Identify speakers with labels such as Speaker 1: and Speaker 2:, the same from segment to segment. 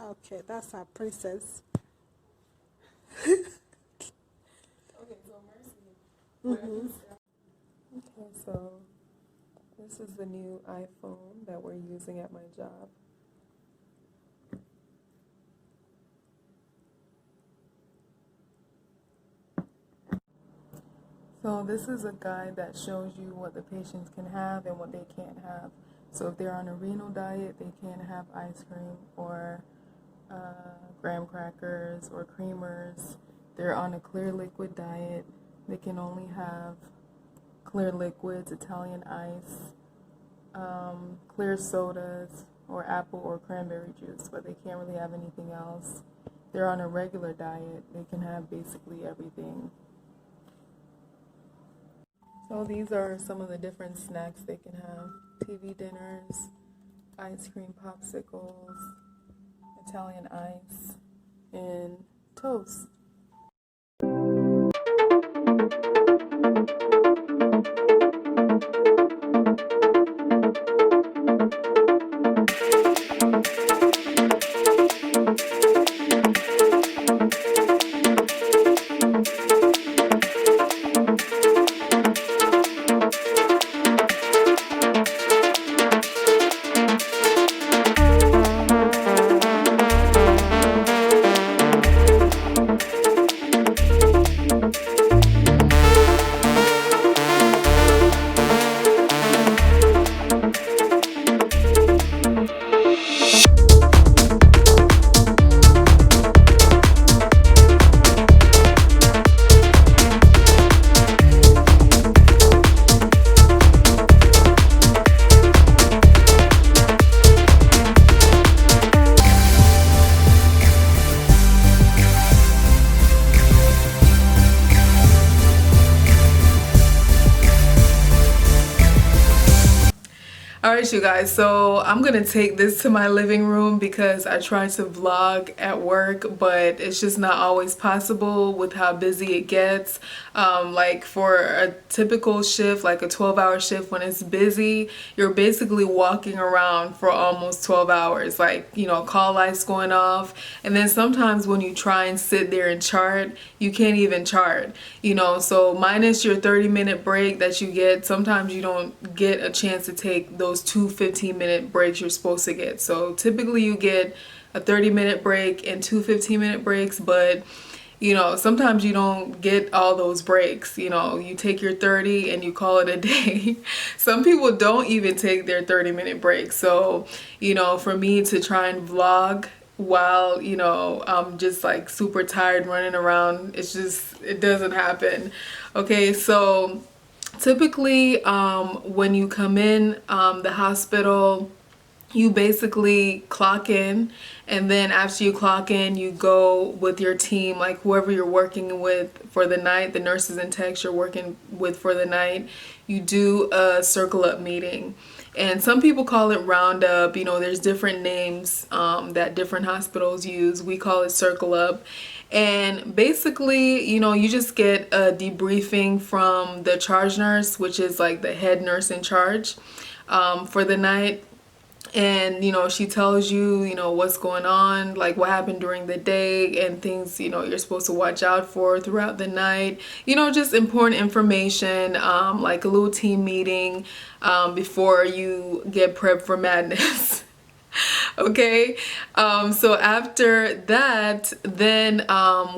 Speaker 1: Okay, that's our princess.
Speaker 2: Okay, so Mercy. Okay, so this is the new iPhone that we're using at my job. So this is a guide that shows you what the patients can have and what they can't have. So if they're on a renal diet, they can't have ice cream or graham crackers or creamers. They're on a clear liquid diet. They can only have clear liquids, Italian ice, clear sodas, or apple or cranberry juice, but they can't really have anything else. They're on a regular diet. They can have basically everything. So these are some of the different snacks they can have. TV dinners, ice cream popsicles, Italian ice, and toast. All right, you guys, so I'm gonna take this to my living room because I try to vlog at work, but it's just not always possible with how busy it gets. Like for a typical shift, like a 12-hour shift, when it's busy, you're basically walking around for almost 12 hours. Like, you know, call lights going off, and then sometimes when you try and sit there and chart, you can't even chart, you know. So minus your 30-minute break that you get, sometimes you don't get a chance to take those two 15-minute breaks you're supposed to get. So typically you get a 30-minute break and two 15-minute breaks, but you know, sometimes you don't get all those breaks. You know, you take your 30 and you call it a day. Some people don't even take their 30-minute break. So, you know, for me to try and vlog while, you know, I'm just like super tired running around, it's just, it doesn't happen. Okay, so typically when you come in the hospital, you basically clock in, and then after you clock in, you go with your team, like whoever you're working with for the night, the nurses and techs you're working with for the night. You do a circle up meeting, and some people call it roundup. You know, there's different names that different hospitals use. We call it circle up. And basically, you know, you just get a debriefing from the charge nurse, which is like the head nurse in charge for the night. And you know, she tells you, you know, what's going on, like what happened during the day and things, you know, you're supposed to watch out for throughout the night. You know, just important information, like a little team meeting before you get prepped for madness. Okay, so after that, then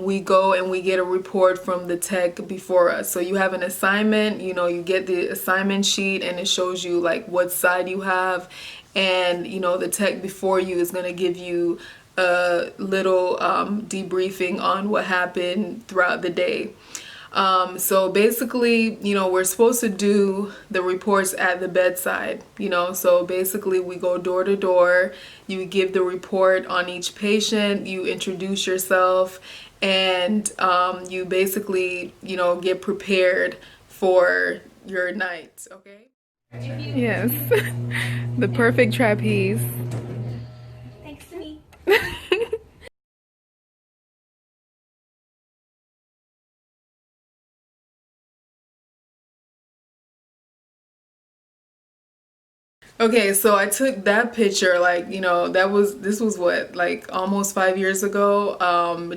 Speaker 2: we go and we get a report from the tech before us. So you have an assignment, you know, you get the assignment sheet and it shows you like what side you have, and you know, the tech before you is going to give you a little debriefing on what happened throughout the day. So basically, you know, we're supposed to do the reports at the bedside, you know, so basically we go door to door, you give the report on each patient, you introduce yourself, and you basically, you know, get prepared for your night, okay? Yes, the perfect trapeze.
Speaker 3: Thanks to me.
Speaker 2: Okay, so I took that picture, like, this was what, like almost 5 years ago,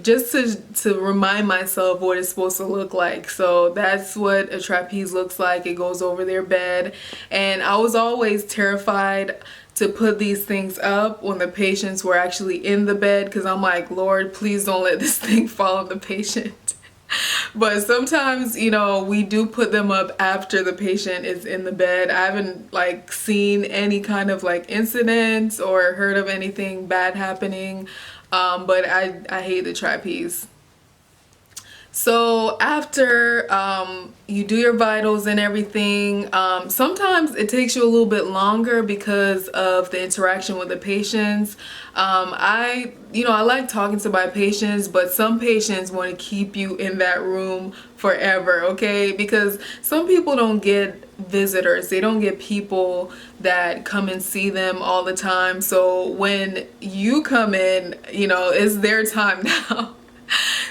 Speaker 2: just to remind myself what it's supposed to look like. So that's what a trapeze looks like. It goes over their bed. And I was always terrified to put these things up when the patients were actually in the bed, because I'm like, Lord, please don't let this thing fall on the patient. But sometimes, we do put them up after the patient is in the bed. I haven't like seen any kind of like incidents or heard of anything bad happening. But I hate the trapeze. So after you do your vitals and everything, sometimes it takes you a little bit longer because of the interaction with the patients. I like talking to my patients, but some patients want to keep you in that room forever, okay? Because some people don't get visitors. They don't get people that come and see them all the time. So when you come in, it's their time now.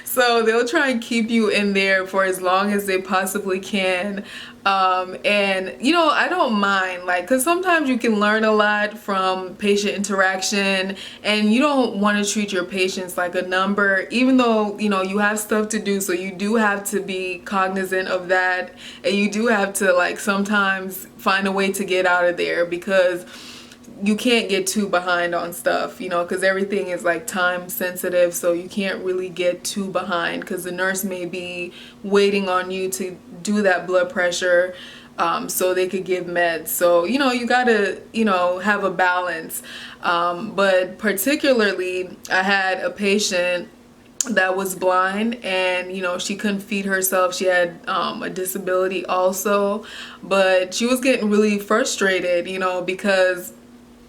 Speaker 2: So they'll try and keep you in there for as long as they possibly can. And I don't mind, like, because sometimes you can learn a lot from patient interaction, and you don't want to treat your patients like a number, even though you have stuff to do. So you do have to be cognizant of that, and you do have to like sometimes find a way to get out of there, because you can't get too behind on stuff, because everything is like time sensitive. So you can't really get too behind, because the nurse may be waiting on you to do that blood pressure, so they could give meds. So you gotta have a balance. But particularly, I had a patient that was blind, and she couldn't feed herself. She had a disability also, but she was getting really frustrated, because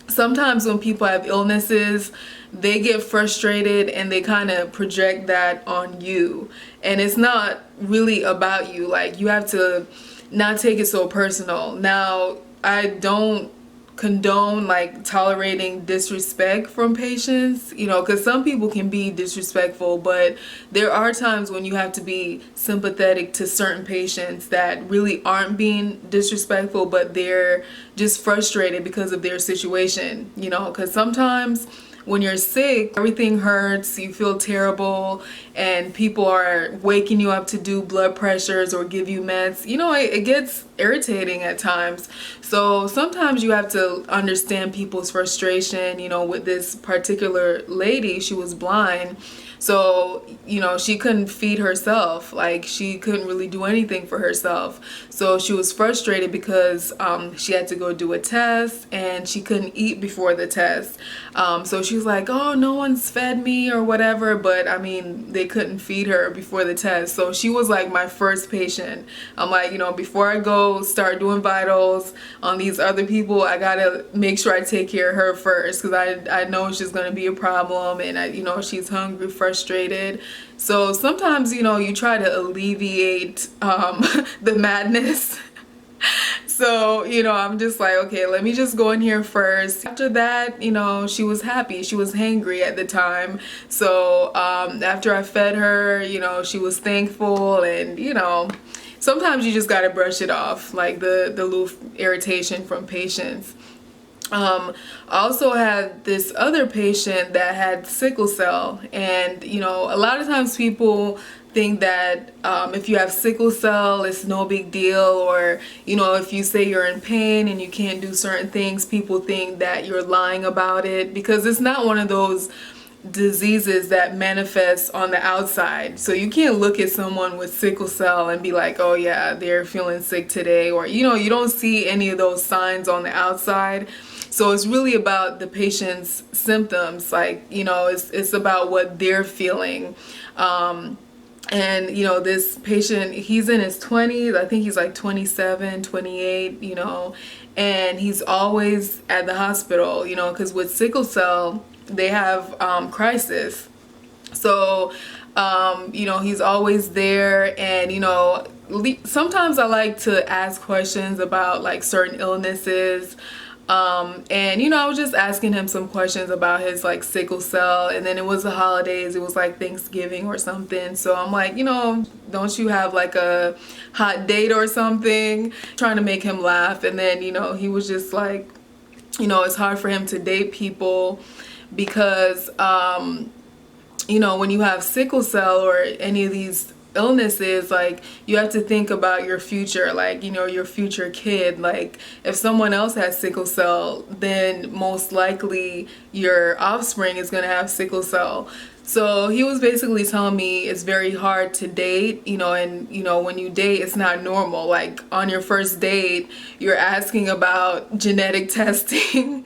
Speaker 2: sometimes when people have illnesses, they get frustrated and they kind of project that on you, and it's not really about you. Like, you have to not take it so personal. Now, I don't condone like tolerating disrespect from patients, because some people can be disrespectful, but there are times when you have to be sympathetic to certain patients that really aren't being disrespectful, but they're just frustrated because of their situation, because sometimes when you're sick, everything hurts, you feel terrible, and people are waking you up to do blood pressures or give you meds. It gets irritating at times. So sometimes you have to understand people's frustration. With this particular lady, she was blind. So, she couldn't feed herself. Like, she couldn't really do anything for herself. So she was frustrated because she had to go do a test, and she couldn't eat before the test. So she was like, oh, no one's fed me or whatever. But I mean, they couldn't feed her before the test. So she was like my first patient. I'm like, before I go start doing vitals on these other people, I gotta make sure I take care of her first, because I know she's gonna be a problem, and she's hungry, frustrated. So sometimes you try to alleviate the madness. So I'm just like, okay, let me just go in here first. After that, she was happy. She was hangry at the time. So after I fed her, she was thankful. And sometimes you just got to brush it off, like the little irritation from patients. I also had this other patient that had sickle cell, and a lot of times people think that if you have sickle cell, it's no big deal, or if you say you're in pain and you can't do certain things, people think that you're lying about it, because it's not one of those diseases that manifests on the outside. So you can't look at someone with sickle cell and be like, oh yeah, they're feeling sick today, or you don't see any of those signs on the outside. So it's really about the patient's symptoms, like it's about what they're feeling. And this patient, he's in his 20s. I think he's like 27, 28, and he's always at the hospital, because with sickle cell they have crisis. So he's always there. And sometimes I like to ask questions about like certain illnesses. And I was just asking him some questions about his like sickle cell, and then it was the holidays, it was like Thanksgiving or something. So I'm like, don't you have like a hot date or something? Trying to make him laugh. And then he was just like, it's hard for him to date people because when you have sickle cell or any of these illnesses, like, you have to think about your future, like, your future kid. Like, if someone else has sickle cell, then most likely your offspring is going to have sickle cell. So he was basically telling me it's very hard to date, and when you date, it's not normal. Like, on your first date, you're asking about genetic testing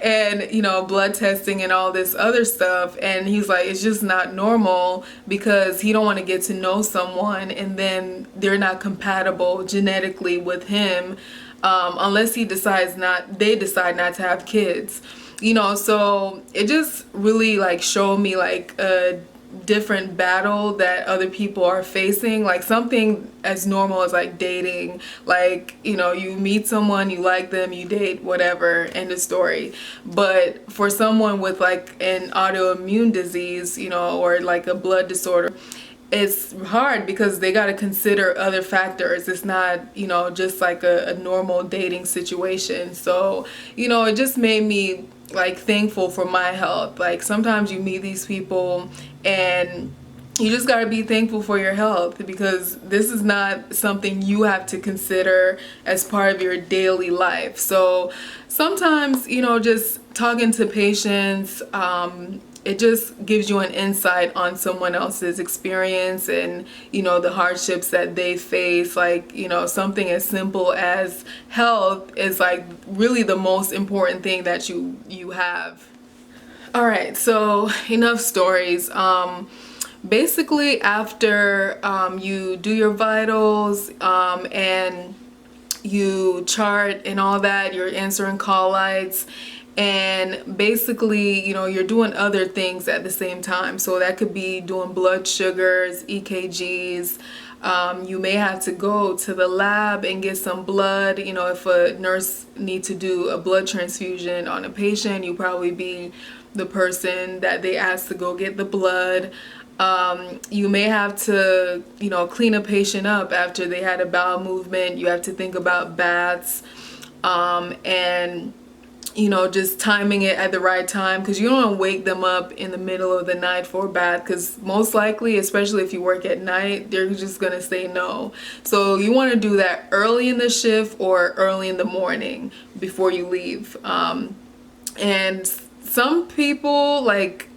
Speaker 2: and blood testing and all this other stuff, and he's like, it's just not normal, because he don't want to get to know someone and then they're not compatible genetically with him, unless they decide not to have kids. So it just really like showed me like a different battle that other people are facing. Like, something as normal as like dating, like, you meet someone, you like them, you date, whatever, end of story. But for someone with like an autoimmune disease, or like a blood disorder, it's hard because they got to consider other factors. It's not, just like a normal dating situation. So, it just made me like thankful for my health. Like, sometimes you meet these people and you just got to be thankful for your health, because this is not something you have to consider as part of your daily life. So sometimes, just talking to patients, it just gives you an insight on someone else's experience and, the hardships that they face. Like, something as simple as health is like really the most important thing that you have. All right, so enough stories. Basically, after you do your vitals and you chart and all that, you're answering call lights, and basically, you're doing other things at the same time. So that could be doing blood sugars, EKGs. You may have to go to the lab and get some blood. If a nurse needs to do a blood transfusion on a patient, you probably be the person that they ask to go get the blood. You may have to, clean a patient up after they had a bowel movement. You have to think about baths, and just timing it at the right time, because you don't want to wake them up in the middle of the night for a bath, because most likely, especially if you work at night, they're just going to say no. So you want to do that early in the shift or early in the morning before you leave. And some people, like,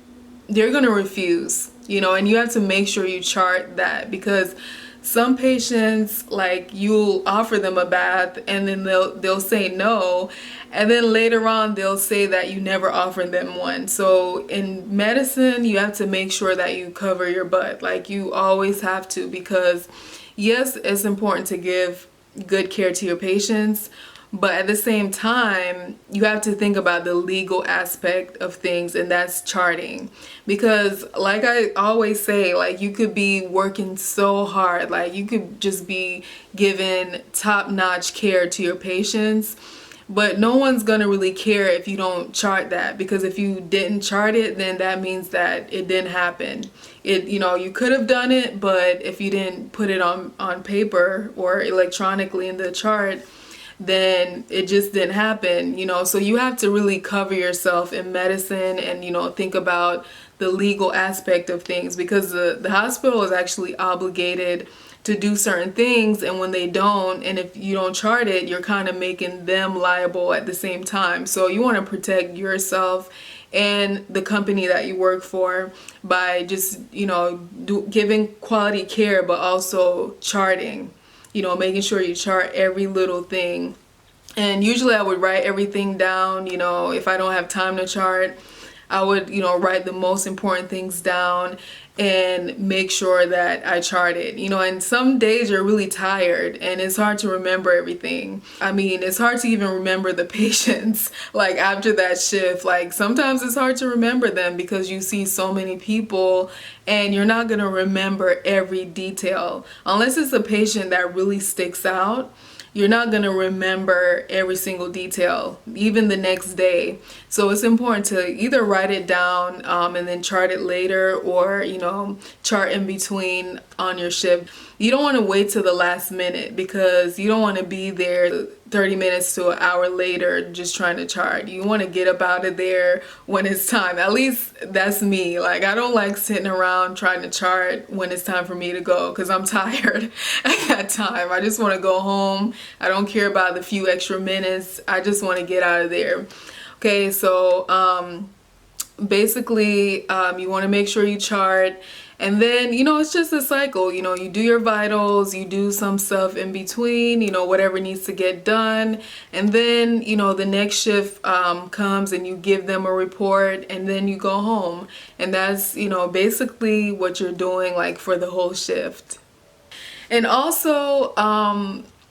Speaker 2: they're going to refuse, and you have to make sure you chart that, because some patients, like, you'll offer them a bath and then they'll say no, and then later on they'll say that you never offered them one. So in medicine, you have to make sure that you cover your butt. Like, you always have to, because yes, it's important to give good care to your patients, but at the same time, you have to think about the legal aspect of things, and that's charting. Because like I always say, like, you could be working so hard, like, you could just be giving top-notch care to your patients, but no one's gonna really care if you don't chart that, because if you didn't chart it, then that means that it didn't happen. You could have done it, but if you didn't put it on paper or electronically in the chart, then it just didn't happen. So you have to really cover yourself in medicine and think about the legal aspect of things, because the hospital is actually obligated to do certain things, and when they don't, and if you don't chart it, you're kind of making them liable at the same time. So you want to protect yourself and the company that you work for by just giving quality care, but also charting, making sure you chart every little thing. And usually I would write everything down. If I don't have time to chart, I would write the most important things down and make sure that I chart it. And some days you're really tired and it's hard to remember everything. I mean, it's hard to even remember the patients like after that shift. Like, sometimes it's hard to remember them because you see so many people and you're not gonna remember every detail unless it's a patient that really sticks out. You're not going to remember every single detail, even the next day. So it's important to either write it down and then chart it later, or, chart in between on your shift. you don't want to wait till the last minute, because you don't want to be there 30 minutes to an hour later just trying to chart. You want to get up out of there when it's time. At least that's me. Like, I don't like sitting around trying to chart when it's time for me to go, because I'm tired at that time. I just want to go home. I don't care about the few extra minutes. I just want to get out of there. Okay, so basically you want to make sure you chart, and then, you know, it's just a cycle. You know, you do your vitals, you do some stuff in between, you know, whatever needs to get done, and then, you know, the next shift comes and you give them a report, and then you go home. And that's, you know, basically what you're doing, like, for the whole shift. And also,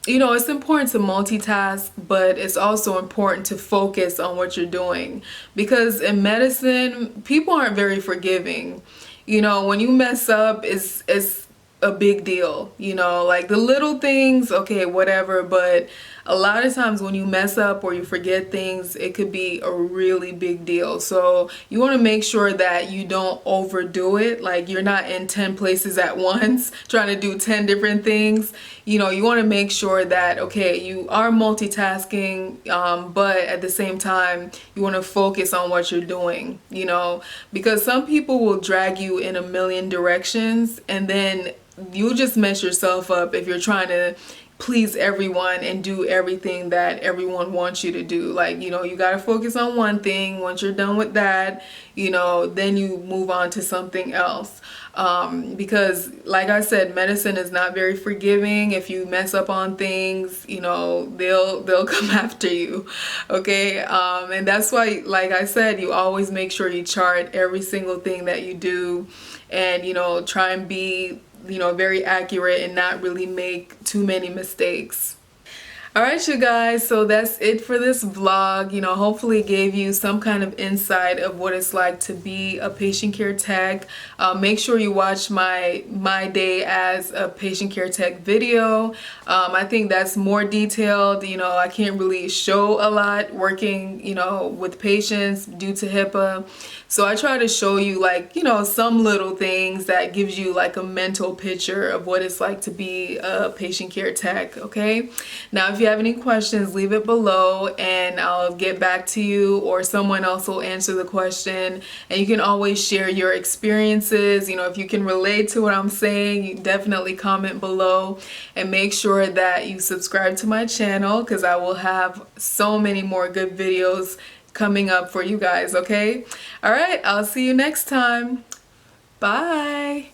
Speaker 2: you know, it's important to multitask, but it's also important to focus on what you're doing, because in medicine, people aren't very forgiving. You know, when you mess up, it's a big deal. You know, like the little things, okay, whatever, but a lot of times when you mess up or you forget things, it could be a really big deal. So you want to make sure that you don't overdo it. Like, you're not in 10 places at once trying to do 10 different things. You know, you want to make sure that, okay, you are multitasking, but at the same time, you want to focus on what you're doing, you know, because some people will drag you in a million directions, and then you just mess yourself up if you're trying to please everyone and do everything that everyone wants you to do. Like, you know, you got to focus on one thing. Once you're done with that, you know, then you move on to something else. Because like I said, medicine is not very forgiving. If you mess up on things, you know, they'll come after you. Okay. And that's why, like I said, you always make sure you chart every single thing that you do, and, you know, try and be, you know, very accurate and not really make too many mistakes. Alright, you guys, so that's it for this vlog. You know, hopefully it gave you some kind of insight of what it's like to be a patient care tech. Make sure you watch my day as a patient care tech video. I think that's more detailed. You know, I can't really show a lot working, you know, with patients due to HIPAA. So I try to show you, like, you know, some little things that gives you like a mental picture of what it's like to be a patient care tech, okay? Now, if you have any questions, leave it below and I'll get back to you, or someone else will answer the question. And you can always share your experiences. You know, if you can relate to what I'm saying, you definitely comment below, and make sure that you subscribe to my channel, because I will have so many more good videos coming up for you guys, okay? All right, I'll see you next time. Bye.